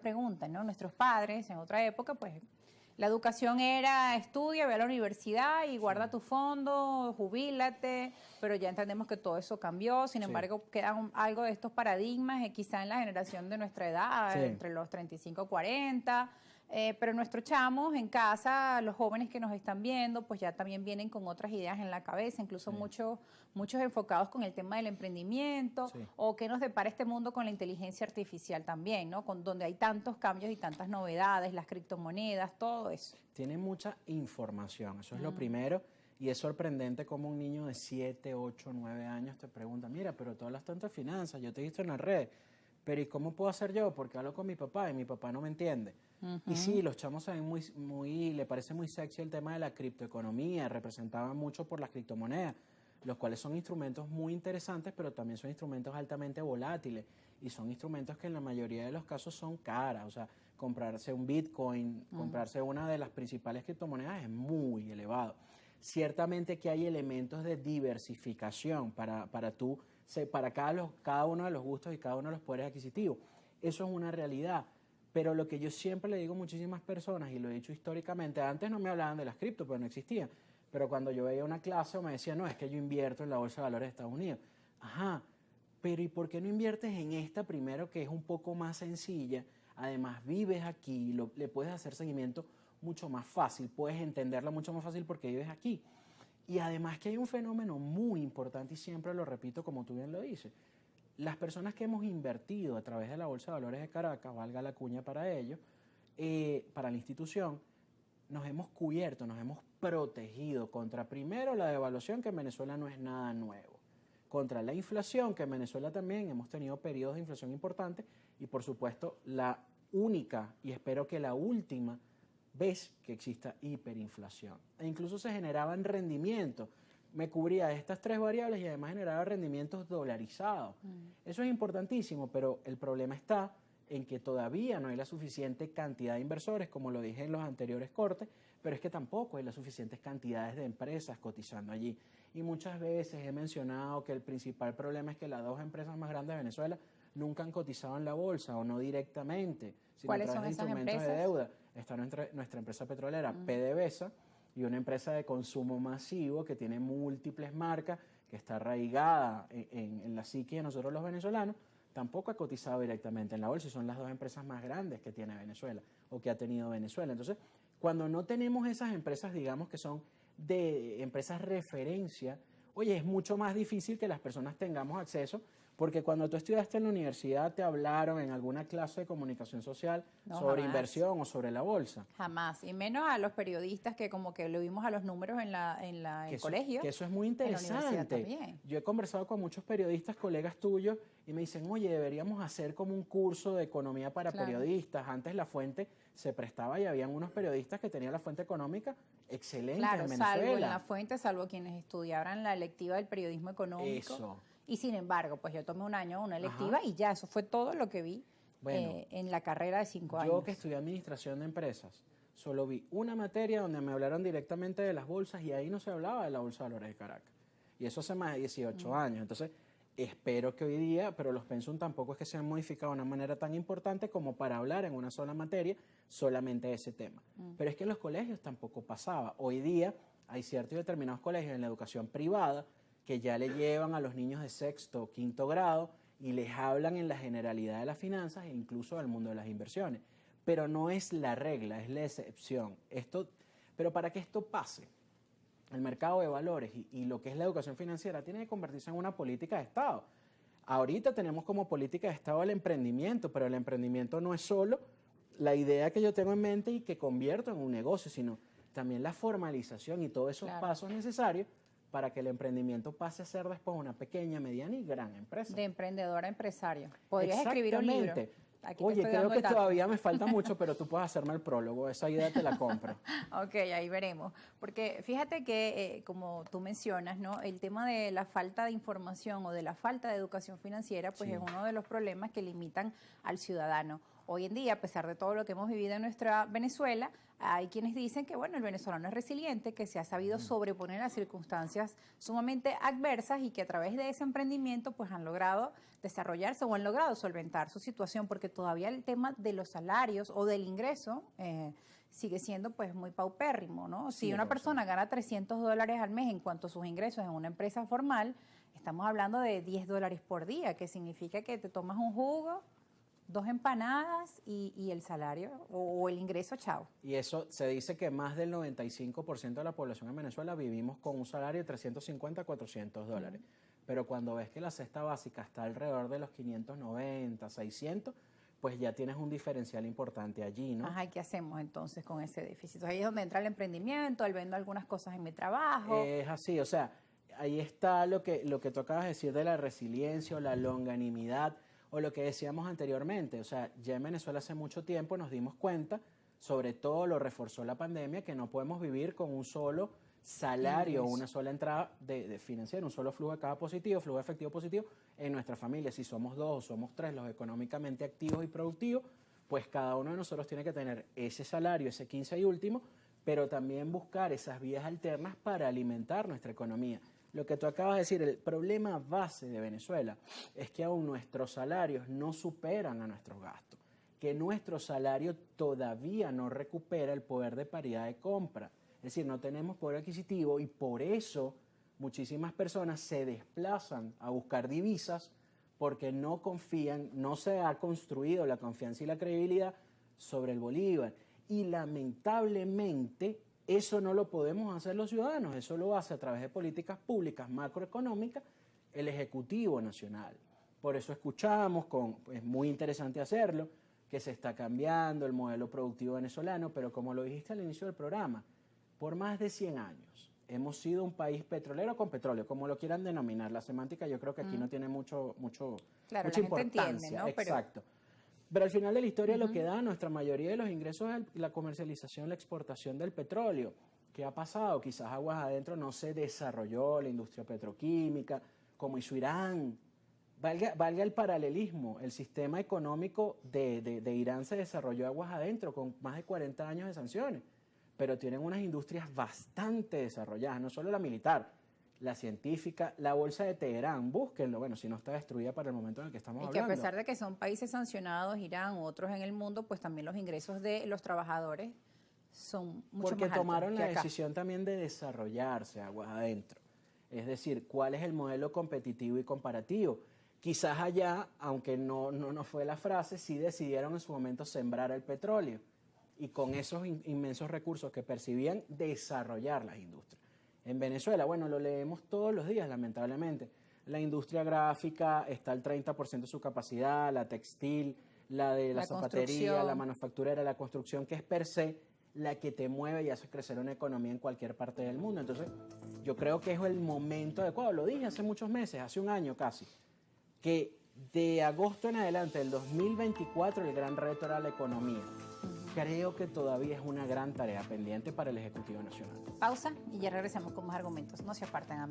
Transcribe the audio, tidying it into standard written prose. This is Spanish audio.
preguntan, ¿no? Nuestros padres en otra época, pues la educación era estudia, ve a la universidad y guarda tu fondo, jubílate, pero ya entendemos que todo eso cambió. Sin embargo, quedan algo de estos paradigmas, quizá en la generación de nuestra edad, entre los 35 y 40. Pero nuestros chamos en casa, los jóvenes que nos están viendo, pues ya también vienen con otras ideas en la cabeza, incluso muchos enfocados con el tema del emprendimiento, o qué nos depara este mundo con la inteligencia artificial también, ¿no? Donde hay tantos cambios y tantas novedades, las criptomonedas, todo eso. Tiene mucha información, eso es lo primero, y es sorprendente como un niño de 7, 8, 9 años te pregunta, mira, pero tú hablas tanto de finanzas, yo te he visto en la red, pero ¿y cómo puedo hacer yo? Porque hablo con mi papá y mi papá no me entiende. Y sí, los chamos saben le parece muy sexy el tema de la criptoeconomía, representaban mucho por las criptomonedas, los cuales son instrumentos muy interesantes, pero también son instrumentos altamente volátiles y son instrumentos que en la mayoría de los casos son caras. O sea, comprarse un Bitcoin, comprarse una de las principales criptomonedas es muy elevado. Ciertamente que hay elementos de diversificación para cada uno de los gustos y cada uno de los poderes adquisitivos. Eso es una realidad. Pero lo que yo siempre le digo a muchísimas personas, y lo he dicho históricamente, antes no me hablaban de las cripto, pero no existían. Pero cuando yo veía una clase o me decían, no, es que yo invierto en la Bolsa de Valores de Estados Unidos. Ajá, pero ¿y por qué no inviertes en esta primero, que es un poco más sencilla? Además, vives aquí, le puedes hacer seguimiento mucho más fácil, puedes entenderla mucho más fácil porque vives aquí. Y además que hay un fenómeno muy importante, y siempre lo repito como tú bien lo dices, las personas que hemos invertido a través de la Bolsa de Valores de Caracas, valga la cuña para ello, para la institución, nos hemos cubierto, nos hemos protegido contra, primero, la devaluación, que en Venezuela no es nada nuevo, contra la inflación, que en Venezuela también hemos tenido periodos de inflación importantes, y por supuesto la única, y espero que la última vez que exista hiperinflación. E incluso se generaban rendimientos. Me cubría estas tres variables y además generaba rendimientos dolarizados. Eso es importantísimo, pero el problema está en que todavía no hay la suficiente cantidad de inversores, como lo dije en los anteriores cortes, pero es que tampoco hay las suficientes cantidades de empresas cotizando allí. Y muchas veces he mencionado que el principal problema es que las dos empresas más grandes de Venezuela nunca han cotizado en la bolsa, o no directamente, sino a través de instrumentos de deuda. Está nuestra empresa petrolera, PDVSA, y una empresa de consumo masivo que tiene múltiples marcas, que está arraigada en la psique de nosotros los venezolanos, tampoco ha cotizado directamente en la bolsa, y son las dos empresas más grandes que tiene Venezuela o que ha tenido Venezuela. Entonces, cuando no tenemos esas empresas, digamos que son de empresas referencia, oye, es mucho más difícil que las personas tengamos acceso, porque cuando tú estudiaste en la universidad te hablaron en alguna clase de comunicación social sobre inversión o sobre la bolsa. Jamás, y menos a los periodistas que como que lo vimos a los números en el colegio. Que eso es muy interesante. Yo he conversado con muchos periodistas, colegas tuyos, y me dicen, oye, deberíamos hacer como un curso de economía para periodistas. Antes La Fuente se prestaba y habían unos periodistas que tenían la fuente económica excelente en Venezuela. Salvo en La Fuente, salvo quienes estudiaran la electiva del periodismo económico. Eso. Y sin embargo, pues yo tomé un año una electiva y ya, eso fue todo lo que vi en la carrera de 5 años. Yo que estudié administración de empresas, solo vi una materia donde me hablaron directamente de las bolsas, y ahí no se hablaba de la Bolsa de Valores de Caracas. Y eso hace más de 18 años. Entonces, espero que hoy día, pero los pensum tampoco es que se han modificado de una manera tan importante como para hablar en una sola materia solamente de ese tema. Pero es que en los colegios tampoco pasaba. Hoy día hay ciertos y determinados colegios en la educación privada que ya le llevan a los niños de sexto o quinto grado y les hablan en la generalidad de las finanzas e incluso del mundo de las inversiones. Pero no es la regla, es la excepción. Pero para que esto pase, el mercado de valores y lo que es la educación financiera tiene que convertirse en una política de Estado. Ahorita tenemos como política de Estado el emprendimiento, pero el emprendimiento no es solo la idea que yo tengo en mente y que convierto en un negocio, sino también la formalización y todos esos pasos necesarios para que el emprendimiento pase a ser después una pequeña, mediana y gran empresa. De emprendedor a empresario. Podrías escribir un libro. Oye, creo que todavía me falta mucho, pero tú puedes hacerme el prólogo, esa idea te la compro. Ok, ahí veremos. Porque fíjate que, como tú mencionas, ¿no? El tema de la falta de información o de la falta de educación financiera, pues es uno de los problemas que limitan al ciudadano. hoy en día, a pesar de todo lo que hemos vivido en nuestra Venezuela, hay quienes dicen que, bueno, el venezolano es resiliente, que se ha sabido sobreponer a circunstancias sumamente adversas y que a través de ese emprendimiento pues han logrado desarrollarse o han logrado solventar su situación, porque todavía el tema de los salarios o del ingreso sigue siendo pues muy paupérrimo, ¿no? Si una persona gana $300 al mes en cuanto a sus ingresos en una empresa formal, estamos hablando de $10 por día, que significa que te tomas un jugo, 2 empanadas y el salario o el ingreso, chao. Y eso se dice que más del 95% de la población en Venezuela vivimos con un salario de 350 a $400. Pero cuando ves que la cesta básica está alrededor de los 590, 600, pues ya tienes un diferencial importante allí, ¿no? Ajá, ¿y qué hacemos entonces con ese déficit? Ahí es donde entra el emprendimiento, el vendo algunas cosas en mi trabajo. Es así, o sea, ahí está lo que tú acabas de decir de la resiliencia o la longanimidad, o lo que decíamos anteriormente. O sea, ya en Venezuela hace mucho tiempo nos dimos cuenta, sobre todo lo reforzó la pandemia, que no podemos vivir con un solo salario, una sola entrada de financiera, un solo flujo de caja positivo, flujo efectivo positivo en nuestra familia. Si somos 2 o somos 3 los económicamente activos y productivos, pues cada uno de nosotros tiene que tener ese salario, ese 15 y último, pero también buscar esas vías alternas para alimentar nuestra economía. Lo que tú acabas de decir, el problema base de Venezuela es que aún nuestros salarios no superan a nuestros gastos, que nuestro salario todavía no recupera el poder de paridad de compra. Es decir, no tenemos poder adquisitivo y por eso muchísimas personas se desplazan a buscar divisas porque no confían, no se ha construido la confianza y la credibilidad sobre el bolívar. Y lamentablemente eso no lo podemos hacer los ciudadanos, eso lo hace a través de políticas públicas macroeconómicas el Ejecutivo Nacional. Por eso escuchamos, es muy interesante hacerlo, que se está cambiando el modelo productivo venezolano, pero como lo dijiste al inicio del programa, por más de 100 años hemos sido un país petrolero con petróleo, como lo quieran denominar. La semántica yo creo que aquí no tiene mucha importancia. Entiende, ¿no? Exacto. Pero al final de la historia lo que da nuestra mayoría de los ingresos es la comercialización, la exportación del petróleo. ¿Qué ha pasado? Quizás aguas adentro no se desarrolló la industria petroquímica, como hizo Irán. Valga el paralelismo, el sistema económico de Irán se desarrolló aguas adentro con más de 40 años de sanciones, pero tienen unas industrias bastante desarrolladas, no solo la militar, la científica, la bolsa de Teherán, búsquenlo, bueno, si no está destruida para el momento en el que estamos hablando. Y que a pesar de que son países sancionados, Irán u otros en el mundo, pues también los ingresos de los trabajadores son mucho más altos. Porque tomaron la decisión también de desarrollarse aguas adentro. Es decir, ¿cuál es el modelo competitivo y comparativo? Quizás allá, aunque no fue la frase, sí decidieron en su momento sembrar el petróleo y con esos inmensos recursos que percibían, desarrollar las industrias. En Venezuela, bueno, lo leemos todos los días, lamentablemente. La industria gráfica está al 30% de su capacidad, la textil, la de la zapatería, la manufacturera, la construcción, que es per se la que te mueve y hace crecer una economía en cualquier parte del mundo. Entonces, yo creo que es el momento adecuado. Lo dije hace muchos meses, hace un año casi, que de agosto en adelante, del 2024, el gran reto era la economía. Creo que todavía es una gran tarea pendiente para el Ejecutivo Nacional. Pausa y ya regresamos con más argumentos. No se aparten, amigos.